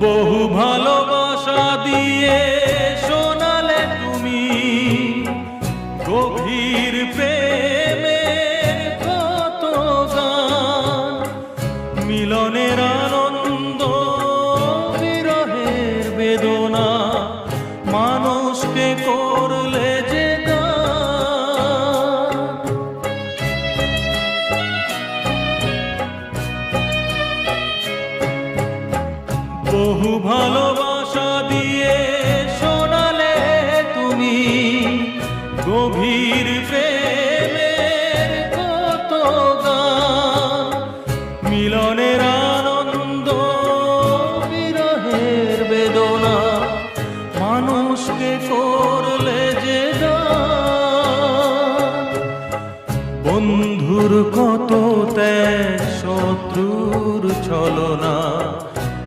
বহু ভালোবাসা দিয়ে শোনালে তুমি গভীর প্রেমের কত গান, মিলনের আনন্দ বিরহের বেদনা, মানুষকে করলে যে গান। বহু ভালোবাসা দিয়ে শোনালে তুমি গভীর প্রেমের কত গান, মিলনের আনন্দ বিরহের বেদনা, মানুষকে করলে যে গান। বন্ধুর কত ত্যাগ, শত্রুর ছলনা,